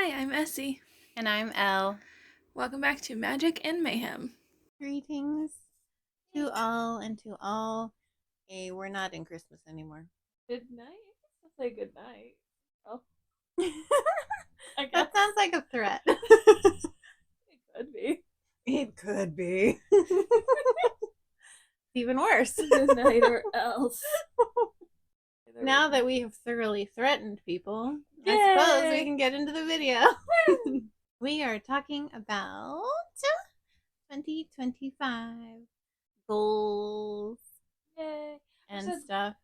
Hi, I'm Essie. And I'm Elle. Welcome back to Magic and Mayhem. Greetings to all and to all. Hey, we're not in Christmas anymore. Good night. I'll say good night. Oh, I guess. That sounds like a threat. It could be. It could be. Even worse. Good night or else. Now that we have thoroughly threatened people, Yay! I suppose we can get into the video. We are talking about 2025 goals Yay. and stuff.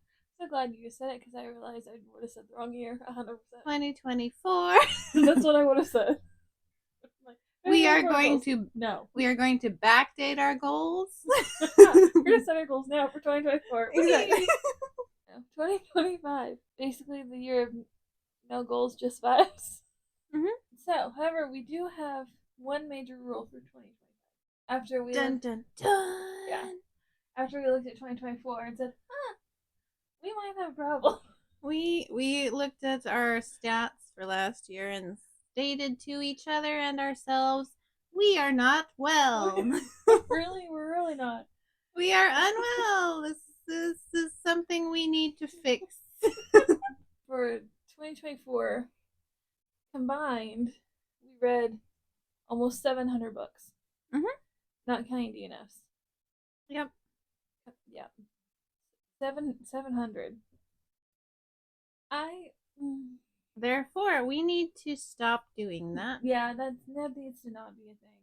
So glad you said it because I realized I would have said the wrong year 100%. 2024. That's what I would have said. Like, We are our going goals. to No. We are going to backdate our goals. We're gonna set our goals now for 2024. Exactly. 2025, basically the year of no goals, just vibes. Mhm. So, however, we do have one major rule for 2025. After we Dun looked, dun dun. yeah, after we looked at 2024 and said, we might have a problem. We looked at our stats for last year and stated to each other and ourselves, we are not well. We're really not. We are unwell. This is something we need to fix. For 2024 combined, we read almost 700 books. Mhm. Not counting DNFs. Yep. Yeah. 700. I. Therefore, we need to stop doing that. Yeah, that needs to not be a thing.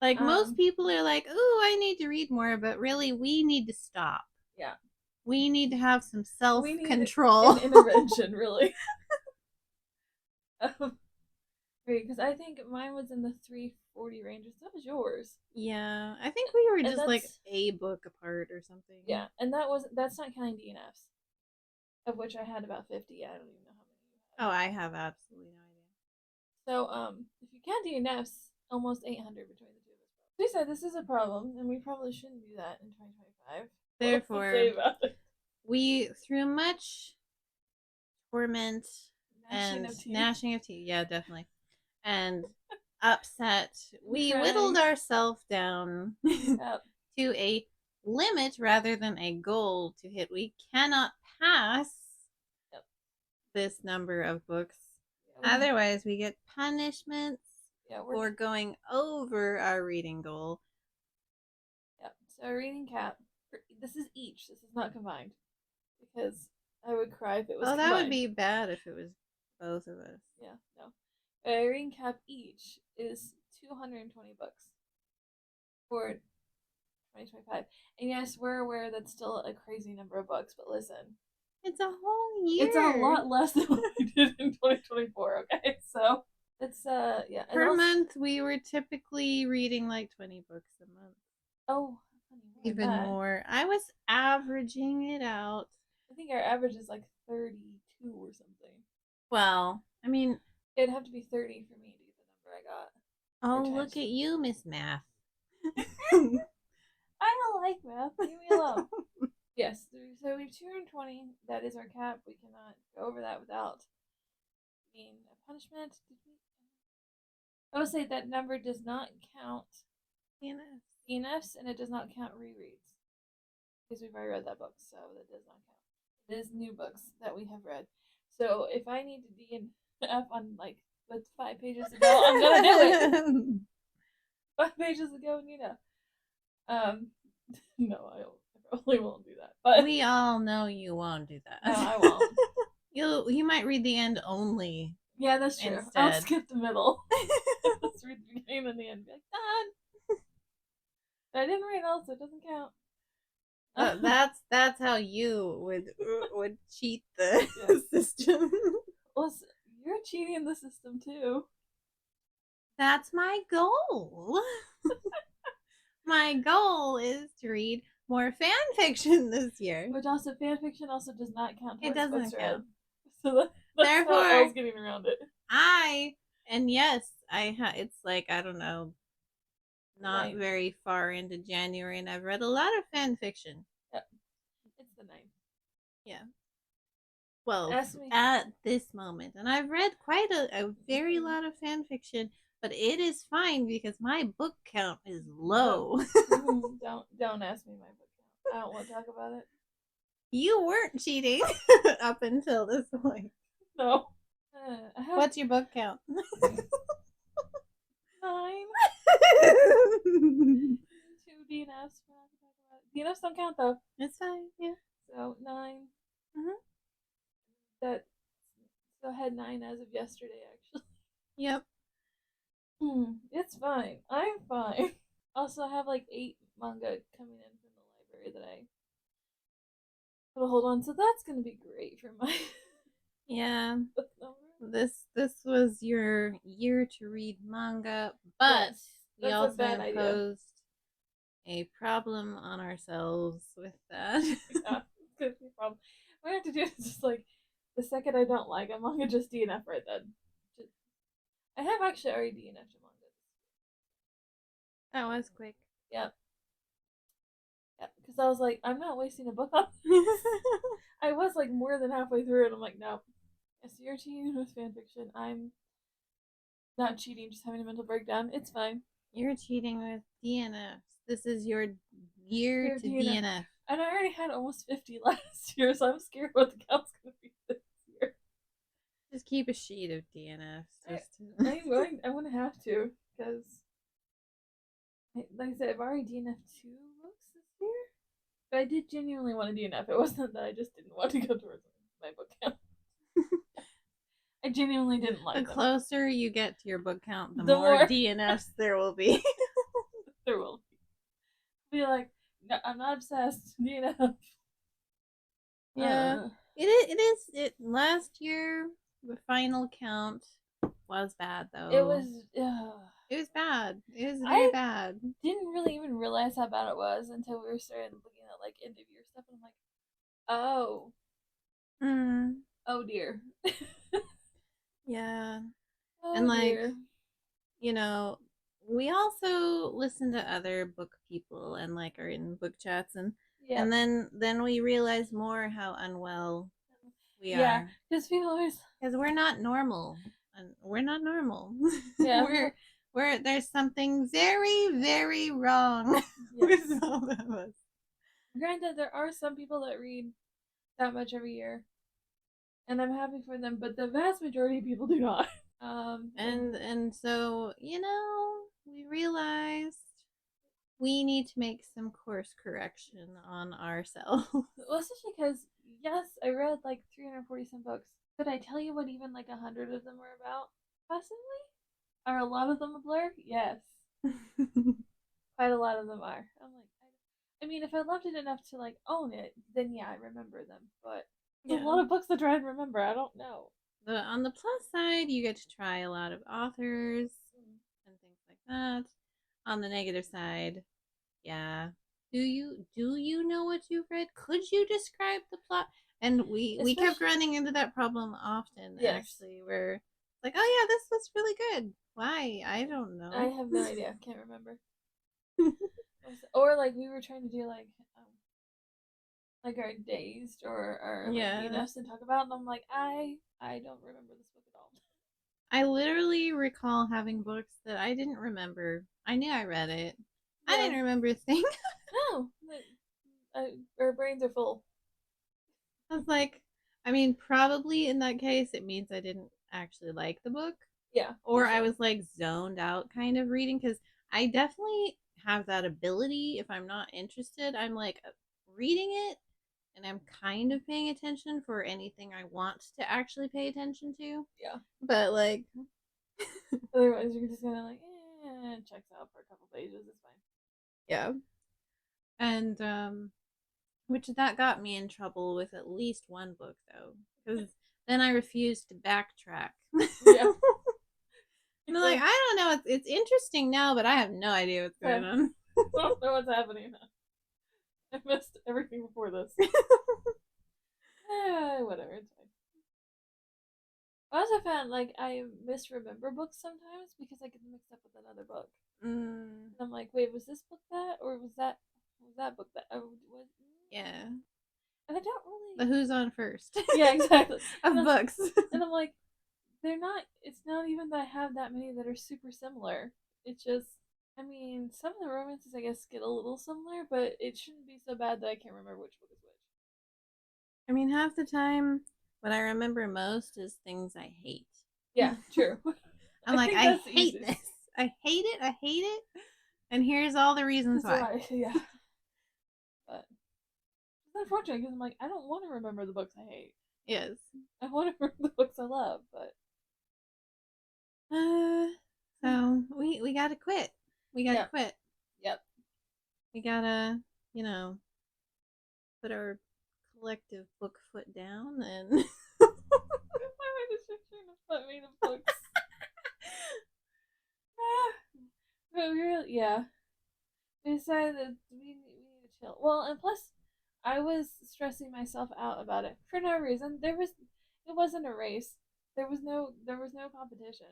Like most people are like, "Ooh, I need to read more," but really, we need to stop. Yeah. We need to have some self We need control. an intervention, really. Because I think mine was in the 340 range. So was yours. Yeah, I think we were And just like a book apart or something. Yeah, and that's not counting DNFs, of which I had about 50. I don't even know how many you had. Oh, I have absolutely no idea. So, if you count DNFs, almost 800 between the two of us. We said this is a problem, and we probably shouldn't do that in 2025. Therefore, we through much torment and gnashing of teeth. Yeah, definitely. And upset, we whittled ourselves down to a limit rather than a goal to hit. We cannot pass this number of books. Otherwise, we get punishments for going over our reading goal. Yep. So our reading cap. This is each. This is not combined, because I would cry if it was. Oh, combined. That would be bad if it was both of us. Yeah. No. Our reading cap each is 220 books for 2025. And yes, we're aware that's still a crazy number of books, but listen. It's a whole year. It's a lot less than what we did in 2024, okay? So, it's, yeah. Per month, we were typically reading like 20 books a month. Oh, even more. I was averaging it out. I think our average is like 32 or something. Well, I mean, it'd have to be 30 for me to get the number I got. Oh, look at you, Miss Math. I don't like math. Leave me alone. Yes, so we have 220. That is our cap. We cannot go over that without being a punishment. I would say that number does not count DNFs, and it does not count rereads, because we've already read that book, so that does not count. It is new books that we have read. So if I need to DNF on like what's 5 pages ago, I'm gonna do it. 5 pages ago, Nina. No, I probably won't do that. But we all know you won't do that. No, I won't. You might read the end only. Yeah, that's true. Instead. I'll skip the middle. Let's read the beginning and the end. Be like, done. But I didn't read all, so it doesn't count. That's how you would cheat the system. Listen, you're cheating the system too. That's my goal. My goal is to read more fan fiction this year. Which also, fan fiction also does not count. It doesn't count. So that's how I was getting around it. It's like, I don't know, not very far into January, and I've read a lot of fan fiction. Yep. It's the 9th. Yeah. Well, Ask me. at this moment, and I've read quite a very lot of fan fiction, but it is fine because my book count is low. Don't ask me my book count. I don't want to talk about it. You weren't cheating up until this point. No. What's your book count? 9. 2 DNFs. DNFs don't count though. It's fine. Yeah. So 9. Mhm. That. So I had 9 as of yesterday, actually. Yep. It's fine. I'm fine. Also, I have like 8 manga coming in from the library that I put a hold on, so that's gonna be great for my Yeah. book number. This was your year to read manga, but Yes, we that's a also bad idea. imposed a problem on ourselves with that. Yeah, it's gonna be a problem. What I have to do is just like the second I don't like a manga, just DNF right then. Just, I have actually already DNF'd a manga. That was quick. Yep. Yeah, because I was like, I'm not wasting a book on I was like more than halfway through, and I'm like, no. Yes, you're cheating with fanfiction. I'm not cheating, just having a mental breakdown. It's fine. You're cheating with DNFs. This is your year to DNF. And I already had almost 50 last year, so I'm scared what the count's going to be this year. Just keep a sheet of DNFs. I'm going to have to, because, like I said, I've already DNF'd 2 books this year. But I did genuinely want to DNF. It wasn't that I just didn't want to go towards my book count. I genuinely didn't like the them. closer you get to your book count, the more DNFs there will be. There will be like, no, I'm not obsessed. DNF. Yeah, it last year the final count was bad though. It was. It was bad. It was very bad. Didn't really even realize how bad it was until we were starting looking at like end of year stuff, and I'm like, oh, oh dear. Yeah, Oh and like dear. you know, we also listen to other book people and like are in book chats and then we realize more how unwell we are. Because people always because we're not normal and we're not normal. Yeah. we're there's something very very wrong Yes. with all of us. Granted, there are some people that read that much every year, and I'm happy for them, but the vast majority of people do not. And so we realized we need to make some course correction on ourselves. Well, especially because yes, I read like 340 some books. Could I tell you what even like 100 of them were about? Possibly. Are a lot of them a blur? Yes. Quite a lot of them are. I'm like, I mean, if I loved it enough to like own it, then yeah, I remember them. But there's a lot of books to try and remember. I don't know. But on the plus side, you get to try a lot of authors and things like that. On the negative side, yeah. Do you know what you've read? Could you describe the plot? And we kept running into that problem often. Yes. Actually, where like, oh yeah, this was really good. Why? I don't know. I have no idea. Can't remember. Or like we were trying to do like our dazed or our like DNFs and talk about, and I'm like, I don't remember this book at all. I literally recall having books that I didn't remember. I knew I read it. Yeah. I didn't remember a thing. No, our brains are full. I was like, I mean, probably in that case, it means I didn't actually like the book. Yeah. Or I was like zoned out kind of reading, because I definitely have that ability. If I'm not interested, I'm like reading it and I'm kind of paying attention for anything I want to actually pay attention to. Yeah. But like, otherwise you're just gonna like, checks out for a couple pages. It's fine. Yeah. And which that got me in trouble with at least one book though, because then I refused to backtrack. Yeah. And I'm like, I don't know. It's interesting now, but I have no idea what's going on. I don't know what's happening now. I missed everything before this. Whatever, it's fine. I also found like I misremember books sometimes because I get them mixed up with another book. And I'm like, wait, was this book that, or was that book that? Was, yeah. And I don't But really. who's on first? Yeah, exactly. Of books. And I'm like, they're not. It's not even that I have that many that are super similar. It's just. I mean, some of the romances I guess get a little similar, but it shouldn't be so bad that I can't remember which book is which. I mean, half the time, what I remember most is things I hate. Yeah, true. I'm I like, think I that's the hate easiest. this. I hate it. I hate it. And here's all the reasons That's why. why, yeah. But it's unfortunate because I'm like, I don't want to remember the books I hate. Yes. I want to remember the books I love, but Uh, so we gotta quit. We gotta yep, quit. yep. We gotta, you know, put our collective book foot down and Why was just trying to put me the books? But we really, yeah. We decided that we need to chill. Well, and plus, I was stressing myself out about it for no reason. It wasn't a race. There was no competition.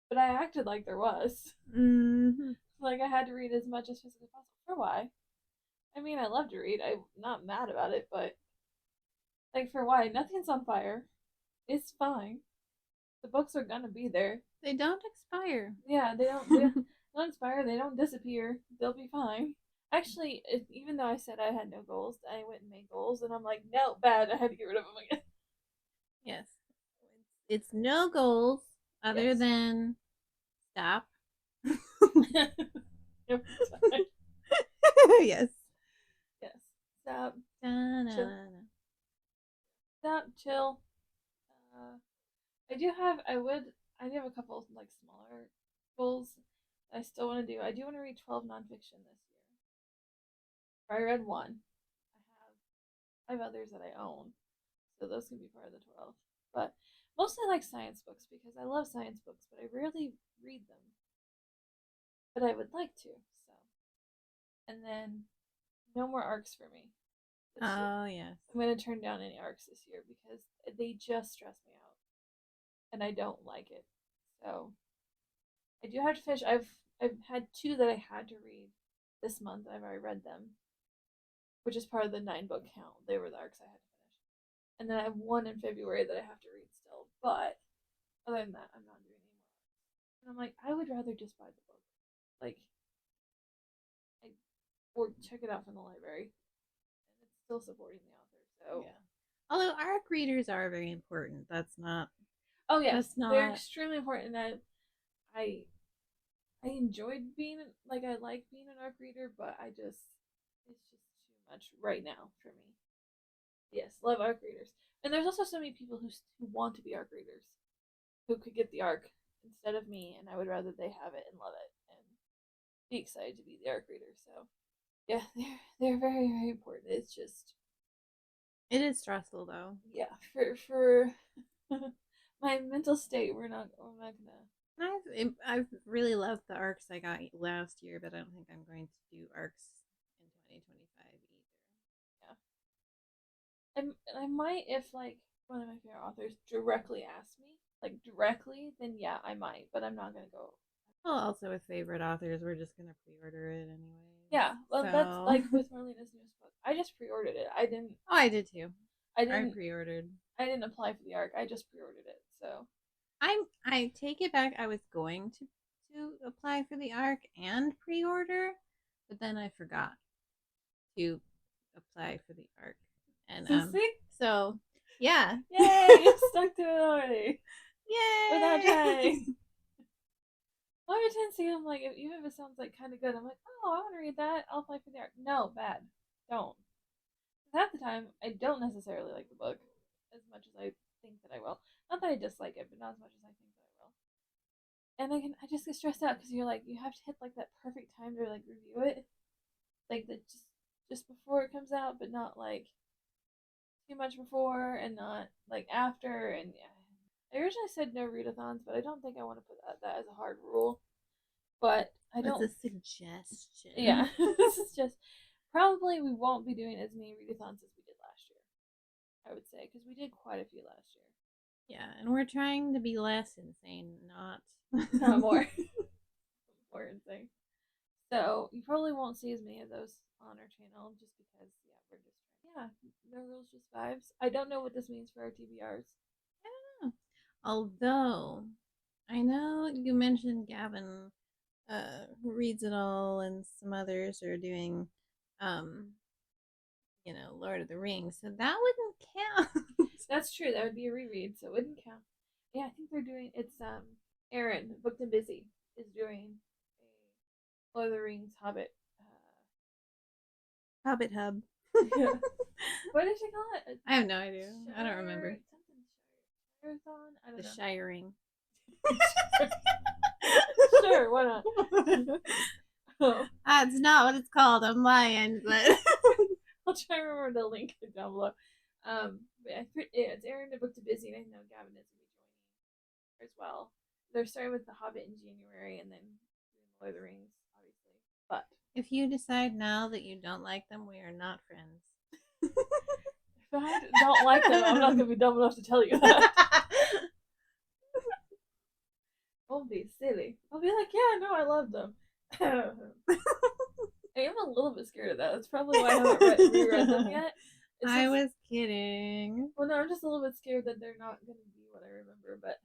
But I acted like there was. mm-hmm. Like I had to read as much as physically possible. For why? I mean, I love to read. I'm not mad about it, but like for why? Nothing's on fire. It's fine. The books are gonna be there. They don't expire. Yeah, they don't expire. They don't disappear. They'll be fine. Actually, even though I said I had no goals, I went and made goals, and I'm like, no, bad. I had to get rid of them again. Yes. It's no goals other Yes. than stop. Every time. Yes. Yes. Stop. Chill. Da-na-na-na. Stop. Chill. Uh, I do have a couple of like smaller goals that I still want to do. I do want to read 12 nonfiction this year. I read one. I have 5 others that I own, so those can be part of the 12. But mostly I like science books because I love science books, but I rarely read them. But I would like to. So, and then no more arcs for me this year. Oh yes. I'm gonna turn down any arcs this year because they just stress me out, and I don't like it. So I do have to finish. I've had 2 that I had to read this month. I've already read them, which is part of the 9 book count. They were the arcs I had to finish, and then I have one in February that I have to read still. But other than that, I'm not doing any more. And I'm like, I would rather just buy the book, like, I, or check it out from the library, and it's still supporting the author. So, Yeah. Although ARC readers are very important. That's not. oh yes, That's they're not. extremely important. And I I enjoyed being like I like being an ARC reader, but it's just too much right now for me. Yes, love ARC readers, and there's also so many people who want to be ARC readers who could get the ARC instead of me, and I would rather they have it and love it and be excited to be the ARC reader. So yeah, they're very very important. It's just It is stressful though. yeah for my mental state. We're not gonna. I've really loved the arcs I got last year, but I don't think I'm going to do arcs in 2025 either. Yeah, I might if like one of my favorite authors directly asks me like directly, then yeah, I might, but I'm not gonna go. Well, also with favorite authors, we're just gonna pre-order it anyways. Yeah, well, that's So, like with Marlena's newest book. I just pre-ordered it. oh, I did too. I I didn't, pre-ordered. I didn't apply for the ARC. I just pre-ordered it. So I take it back. I was going to apply for the ARC and pre-order, but then I forgot to apply for the ARC, and so see, so yeah, yay, you stuck to it already without yay! trying. Every time see, I'm like, even if it sounds like kind of good, I'm like, oh, I want to read that. I'll apply for the ARC. No, bad. Don't. Half the time, I don't necessarily like the book as much as I think that I will. Not that I dislike it, but not as much as I think that I will. And I just get stressed out because you're like, you have to hit like that perfect time to like review it, like the just before it comes out, but not like too much before and not like after. And yeah, I originally said no readathons, but I don't think I want to put that as a hard rule. But I That's don't. a suggestion. Yeah, this is just probably we won't be doing as many readathons as we did last year. I would say because we did quite a few last year. Yeah, and we're trying to be less insane, not Not more. More insane. So you probably won't see as many of those on our channel just because Yeah, no rules, just vibes. I don't know what this means for our TBRs. I don't know. Although, I know you mentioned Gavin reads it all, and some others are doing, um, Lord of the Rings, so that wouldn't count. That's true. That would be a reread, so it wouldn't count. Yeah, I think they're doing it's Aaron, Booked and Busy, is doing a Lord of the Rings Hobbit. Hobbit Hub. Yeah. What did she call it? I have no idea. I don't remember. Something Shire-thon? I don't The know. Shiring. Sure, why not? Oh. That's not what it's called on my end, but I'll try to remember the link down below. But it's Aaron and Book to Busy, and I know Gavin is going to be joining as well. They're starting with The Hobbit in January, and then doing Lord of the Rings, obviously. But if you decide now that you don't like them, we are not friends. if I don't like them, I'm not going to be dumb enough to tell you that. I'll be silly. I'll be like, yeah, no, I love them. I am a little bit scared of that. That's probably why I haven't reread them yet. I was kidding. Well, no, I'm just a little bit scared that they're not going to be what I remember. But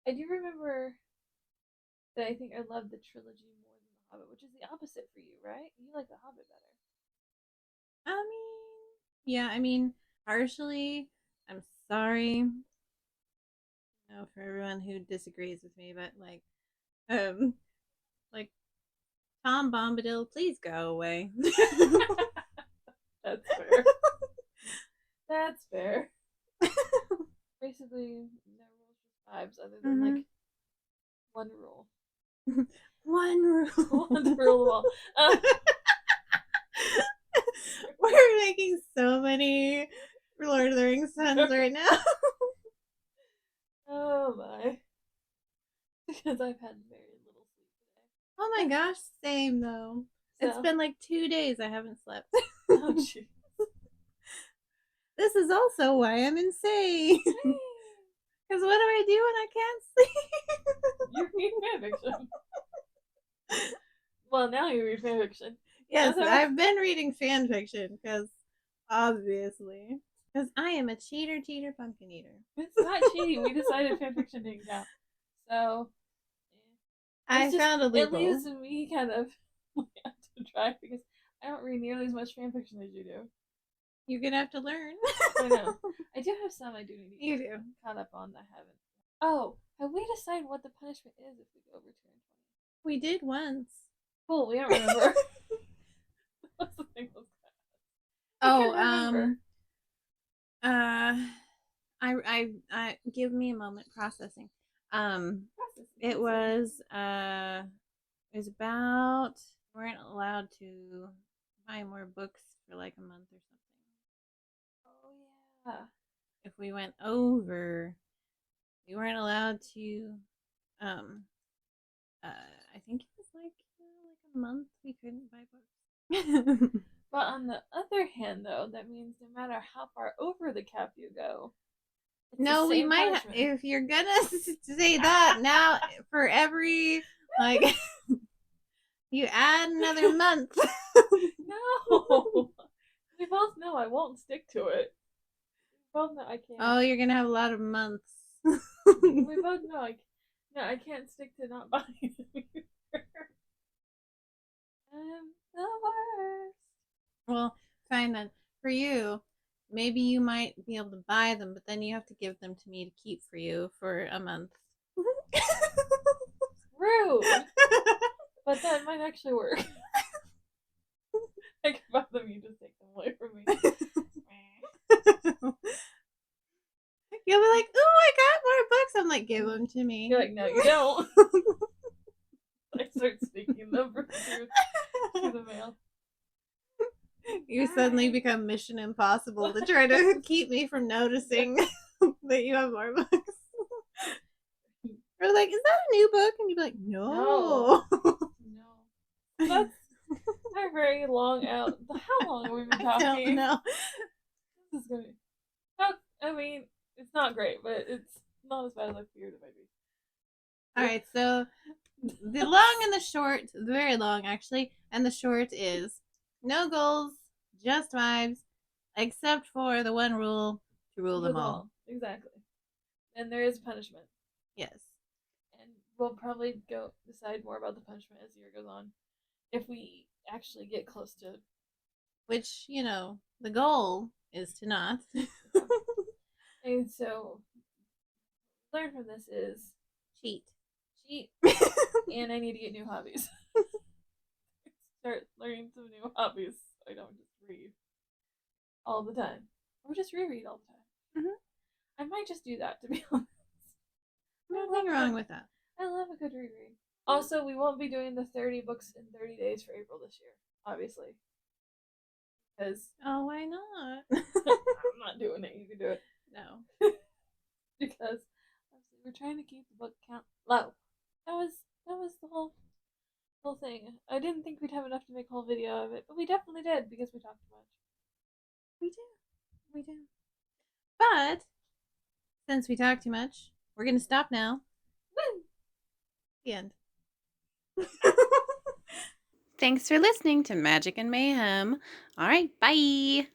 I do remember that I think I love the trilogy more than The Hobbit, which is the opposite for you, right? You like The Hobbit better. I mean, partially. I'm sorry, for everyone who disagrees with me, but like Tom Bombadil, please go away. That's fair. That's fair. Basically, no rules, just vibes, other than like one rule. One rule. One rule. We're making so many Lord of the Rings puns right now. Oh my. Because I've had very little sleep today. Oh my gosh, same though. So. It's been like 2 days I haven't slept. Oh jeez. This is also why I'm insane. Because what do I do when I can't sleep? You read fanfiction. Well, now you read fanfiction. Yes, I've been reading fanfiction because obviously. Because I am a cheater, pumpkin eater. It's not cheating. We decided fanfiction didn't count. So I found a loophole. It leaves me kind of to try because I don't read nearly as much fanfiction as you do. You're gonna have to learn. I know. I do have some I do need to get caught up on. I haven't. Oh, have we decided what the punishment is if we go over 220? We did once. Cool. We don't remember. What's the thing? I give me a moment processing. It was about we weren't allowed to buy more books for like a month or something. Oh yeah. If we went over, we weren't allowed to. I think it was like a month we couldn't buy books. But on the other hand, though, that means no matter how far over the cap you go. No, we might. If you're gonna say that now, for every you add another month. No, we both know I won't stick to it. We both know I can't. Oh, you're gonna have a lot of months. We both know I can't stick to not buying them either. I'm the worst. Well, fine then. For you, maybe you might be able to buy them, but then you have to give them to me to keep for you for a month. Rude. But that might actually work. I can buy them, you just take them away from me. You'll be like, "Oh, I got more books." I'm like, "Give them to me." You're like, "No, you don't." I start sneaking them through the mail. You suddenly become Mission Impossible to try to keep me from noticing that you have more books. Or like, "Is that a new book?" And you'd be like, "No." No. That's a very long out. How long have we been talking? I don't know. This is gonna be. I mean, it's not great, but it's not as bad as I feared it might be. Alright, so the long and the short, very long actually, and the short is no goals, just vibes, Except for the one rule to rule them all. Exactly. And there is punishment. Yes. And we'll probably decide more about the punishment as the year goes on. If we actually get close to. Which, the goal is to not. And so, learn from this is cheat. And I need to get new hobbies. Start learning some new hobbies so I don't just read all the time. Or just reread all the time. Mm-hmm. I might just do that, to be honest. Nothing wrong with that. I love a good reread. Also, we won't be doing the 30 books in 30 days for April this year, obviously. Because why not? I'm not doing it. You can do it. No. Because obviously we're trying to keep the book count low. That was the whole thing. I didn't think we'd have enough to make a whole video of it, but we definitely did because we talked too much. We do. But since we talked too much, we're gonna stop now. Woo! The end. Thanks for listening to Magic and Mayhem. All right, bye.